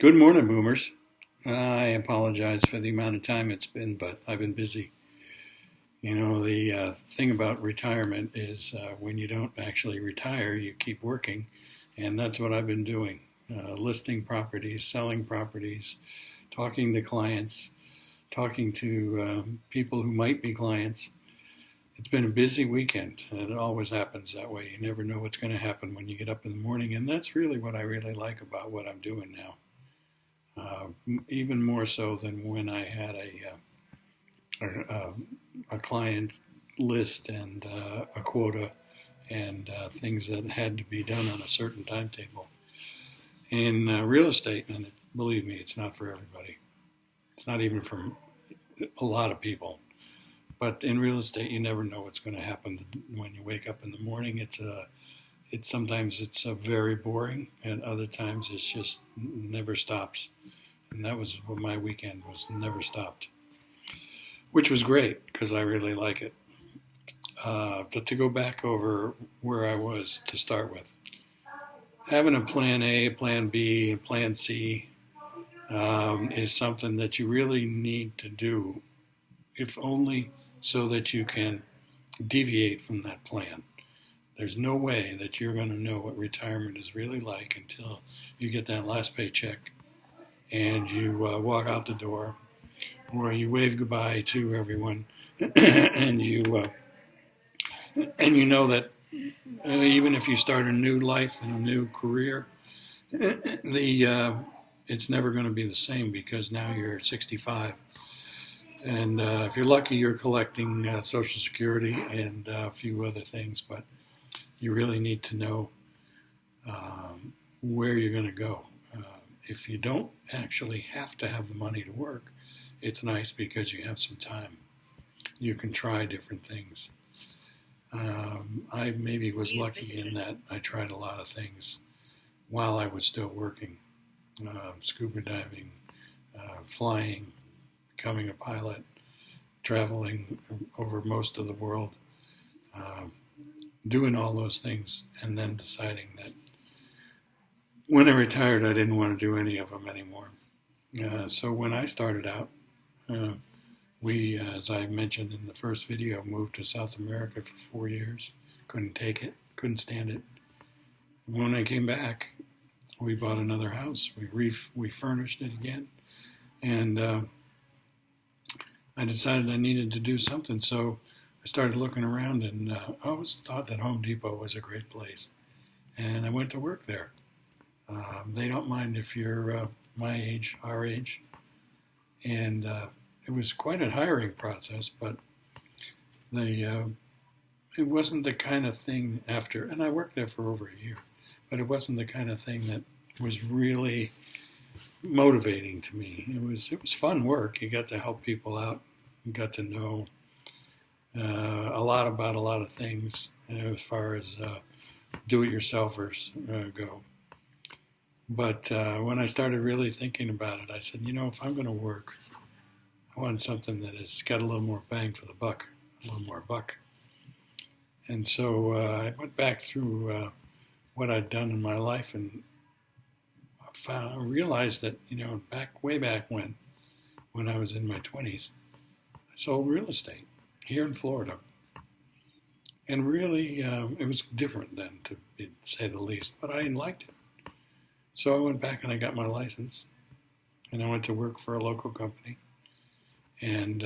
Good morning, boomers. I apologize for the amount of time it's been, but I've been busy. The thing about retirement is when you don't actually retire, you keep working, and that's what I've been doing. Listing properties, selling properties, talking to clients, talking to people who might be clients. It's been a busy weekend, and it always happens that way. You never know what's going to happen when you get up in the morning, and that's really what I really like about what I'm doing now. Even more so than when I had a client list and a quota and things that had to be done on a certain timetable. In real estate, and believe me, it's not for everybody. It's not even for a lot of people. But in real estate, you never know what's going to happen when you wake up in the morning. It's sometimes it's very boring, and other times it's just never stops. And that was what my weekend was, never stopped, which was great because I really like it. But to go back over where I was to start with, having a plan A, plan B, and plan C is something that you really need to do, if only so that you can deviate from that plan. There's no way that you're going to know what retirement is really like until you get that last paycheck and you walk out the door, or you wave goodbye to everyone, and you know that even if you start a new life and a new career, it's never going to be the same because now you're 65, and if you're lucky, you're collecting Social Security and a few other things, but you really need to know where you're going to go. If you don't actually have to have the money to work, it's nice because you have some time. You can try different things. I maybe was lucky in that I tried a lot of things while I was still working. Scuba diving, flying, becoming a pilot, traveling over most of the world, doing all those things, and then deciding that when I retired, I didn't want to do any of them anymore. So when I started out, we, as I mentioned in the first video, moved to South America for 4 years. Couldn't take it, couldn't stand it. When I came back, we bought another house. We furnished it again, and I decided I needed to do something. So I started looking around, and I always thought that Home Depot was a great place, and I went to work there. They don't mind if you're my age, our age, and it was quite a hiring process, but it wasn't the kind of thing and I worked there for over a year, but it wasn't the kind of thing that was really motivating to me. It was fun work. You got to help people out. You got to know a lot about a lot of things as far as do-it-yourselfers go. But when I started really thinking about it, I said, if I'm going to work, I want something that has got a little more bang for the buck, a little more buck. And so I went back through what I'd done in my life, and I realized that, way back when I was in my 20s, I sold real estate here in Florida. And really, it was different then, to say the least, but I liked it. So I went back and I got my license, and I went to work for a local company, and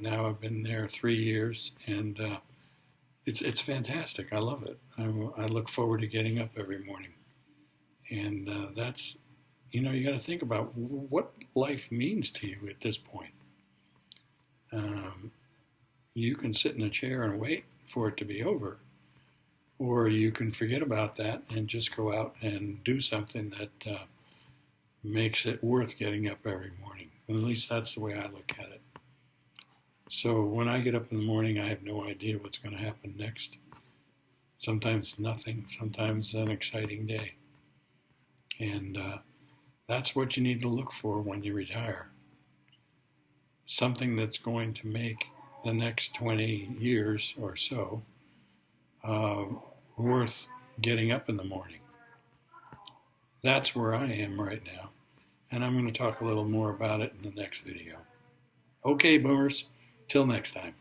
now I've been there 3 years, and it's fantastic. I love it. I look forward to getting up every morning, and that's, you got to think about what life means to you at this point. You can sit in a chair and wait for it to be over, or you can forget about that and just go out and do something that makes it worth getting up every morning. At least that's the way I look at it. So when I get up in the morning, I have no idea what's going to happen next. Sometimes nothing, sometimes an exciting day. And that's what you need to look for when you retire. Something that's going to make the next 20 years or so worth getting up in the morning. That's where I am right now. and I'm going to talk a little more about it in the next video. Okay, boomers, till next time.